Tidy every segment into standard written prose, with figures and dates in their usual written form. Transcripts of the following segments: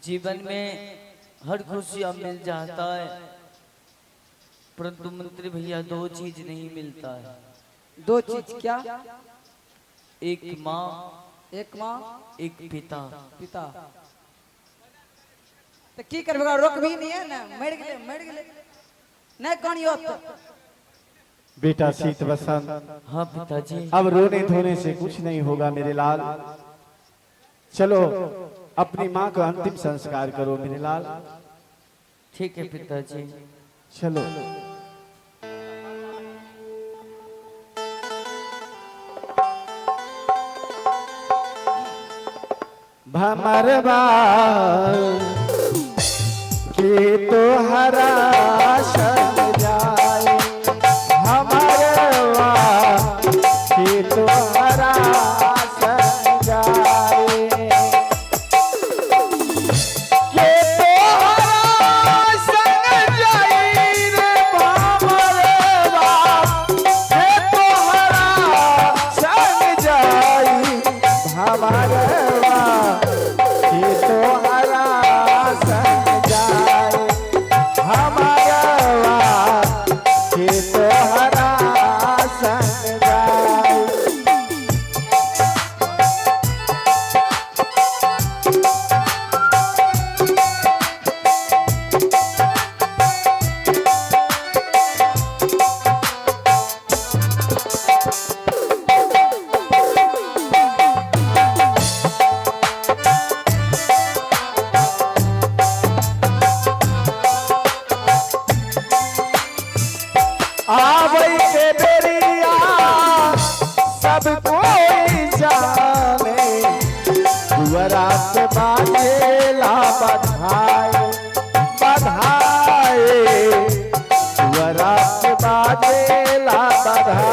जीवन में हर खुशियां मिल जाता है, परंतु मंत्री भैया दो चीज नहीं मिलता है। दो चीज क्या? एक माँ, एक माँ, एक पिता। पिता तो की करबेगा? रोक भी नहीं है ना, मर गए नहीं कौन होत। बेटा शीत बसंत, हाँ पिताजी। अब रोने धोने से कुछ नहीं होगा मेरे लाल। चलो अपनी माँ का अंतिम संस्कार करो मेरे लाल। ठीक है पिताजी। चलो। भमरवा के तो हरा शरण जाए, भमरवा के तो हरा शरण जाए, के तो हरा शरण जाए रे भमरवा, के तो हरा शरण जाए भमरवा, के तो हरा शरण जाए भमरवा, के तो हरा शरण जाए। आवई के बेरिया सब कोई जाने, दुअरा से बाजेला बधाई बधाई, दुअरा से बाजेला बधाई।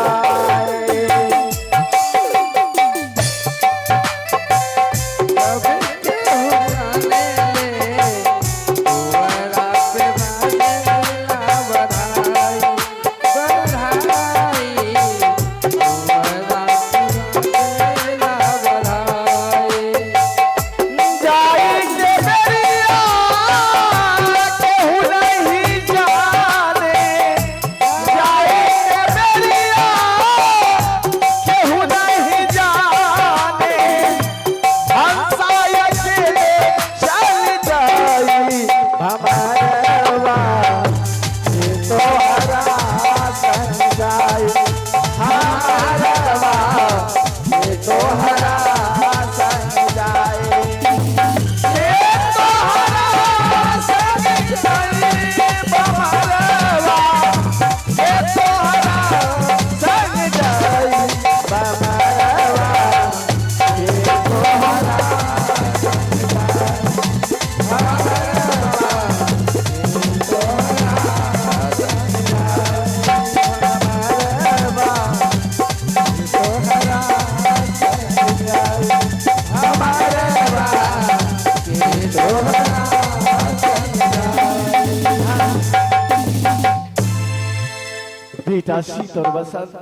बेटा शीत और बसंत,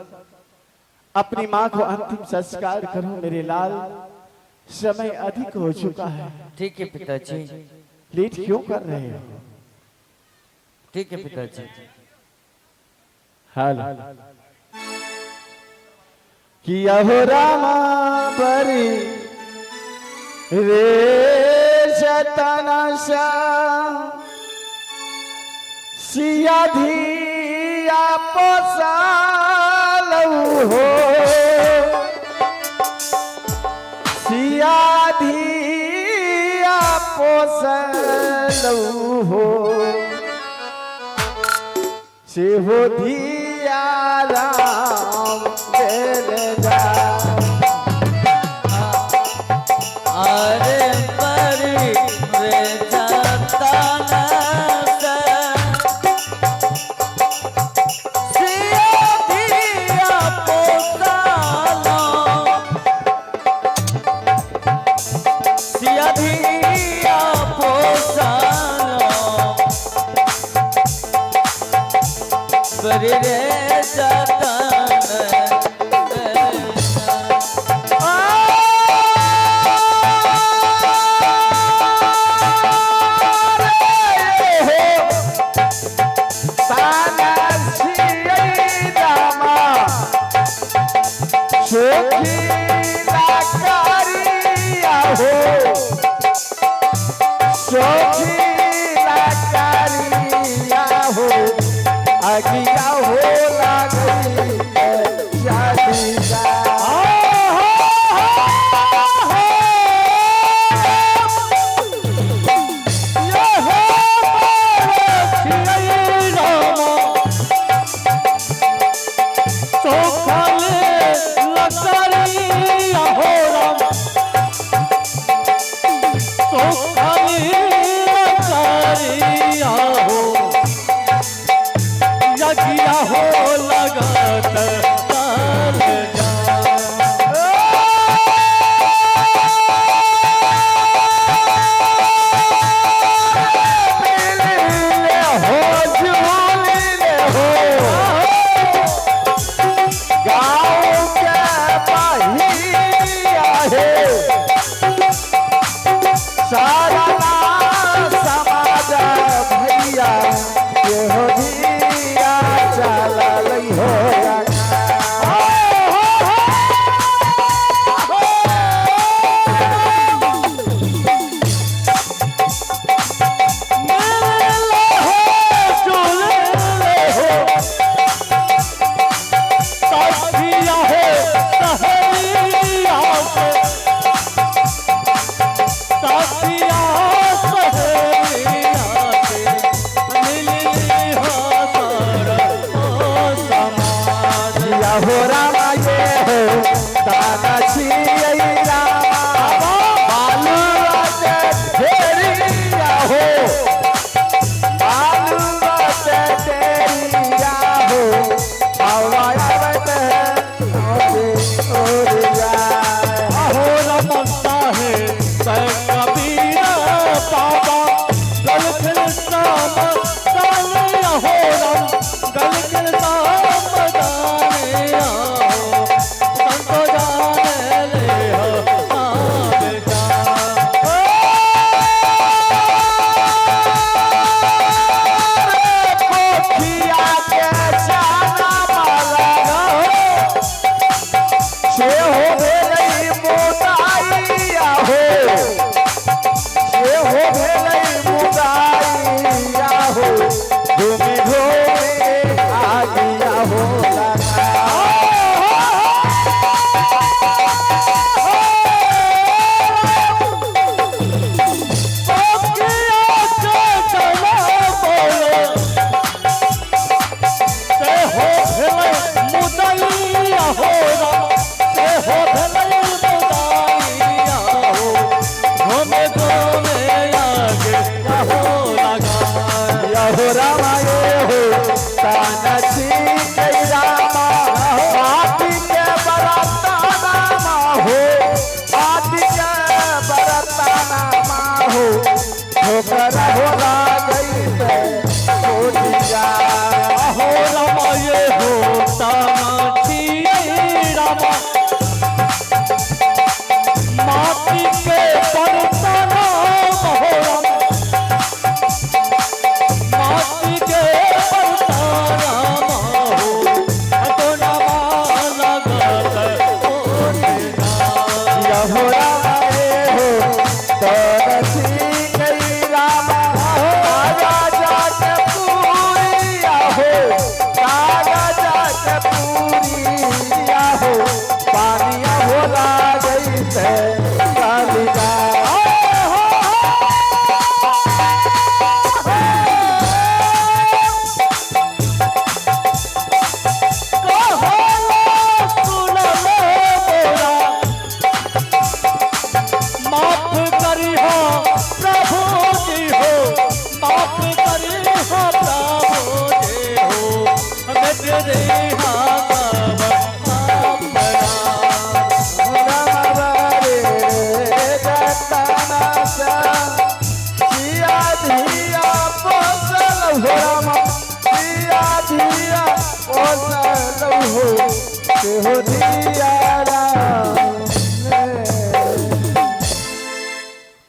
अपनी माँ को अंतिम संस्कार करो मेरे लाल। समय अधिक हो चुका है। ठीक है पिताजी। लेट क्यों कर रहे हो? ठीक है पिताजी। हाल किया हो रामा बरी रे शतनशा, सिया धिया पोसालऊ हो, सिया धिया पोसालऊ हो, से हो धिया राम देल जा। अरे परी रे जाता रे जाता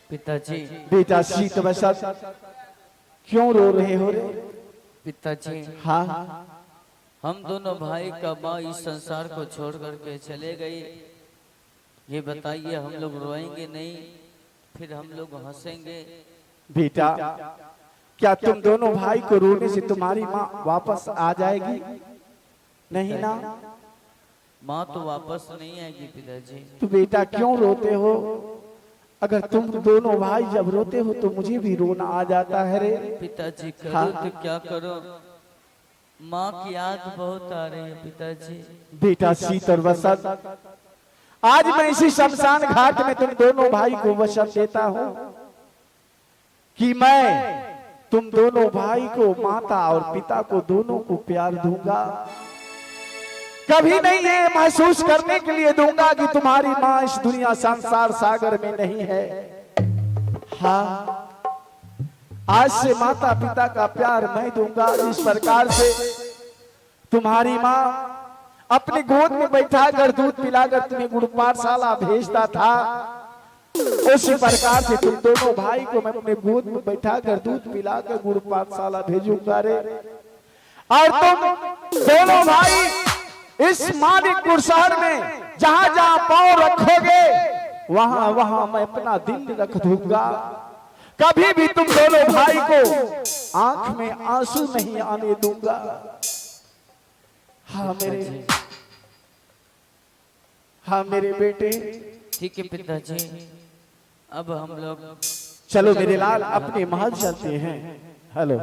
पिताजी। बेटा शीत बसत क्यों रो रहे हो रे? पिताजी, हाँ हम दोनों भाई का माँ इस संसार को छोड़ करके चले गई। ये बताइए, हम लोग रोएंगे नहीं, फिर हम लोग हंसेंगे? बेटा, क्या तुम दोनों भाई को रोने से तुम्हारी माँ वापस आ जाएगी? नहीं ना? माँ तो वापस नहीं आएगी पिताजी। तो बेटा क्यों रोते हो? अगर तुम दोनों भाई जब रोते हो तो मुझे भी रोना आ जाता है रे। पिताजी, करो हाँ। तो क्या करो, माँ की याद बहुत आ रही है पिताजी। बेटा शीतल वसंत, आज मैं इसी शमशान घाट में तुम दोनों भाई को वचन देता हूँ कि मैं तुम दोनों भाई को, माता और पिता को, दोनों को प्यार दूंगा। कभी नहीं ये महसूस करने के लिए दूंगा कि तुम्हारी माँ इस दुनिया संसार सागर में नहीं है। हाँ, आज से माता पिता का प्यार मैं दूंगा। जिस प्रकार से तुम्हारी माँ अपने गोद में बैठाकर दूध पिलाकर तुम्हें गुरु पाठशाला भेजता था, उसी प्रकार से तुम दोनों भाई को मैं अपने गोद में बैठाकर दूध पिलाकर गुरु पाठशाला भेजूंगा रे। और तुम दोनों भाई इस मालिकपुर शहर में जहां जहां पांव रखोगे वहां वहां मैं अपना दिल रख दूंगा। कभी भी तुम दोनों भाई को आंख में आंसू नहीं आने दूंगा। हाँ मेरे बेटे। ठीक है पिताजी, अब हम लोग चलो मेरे लाल अपने महल चलते हैं। हेलो।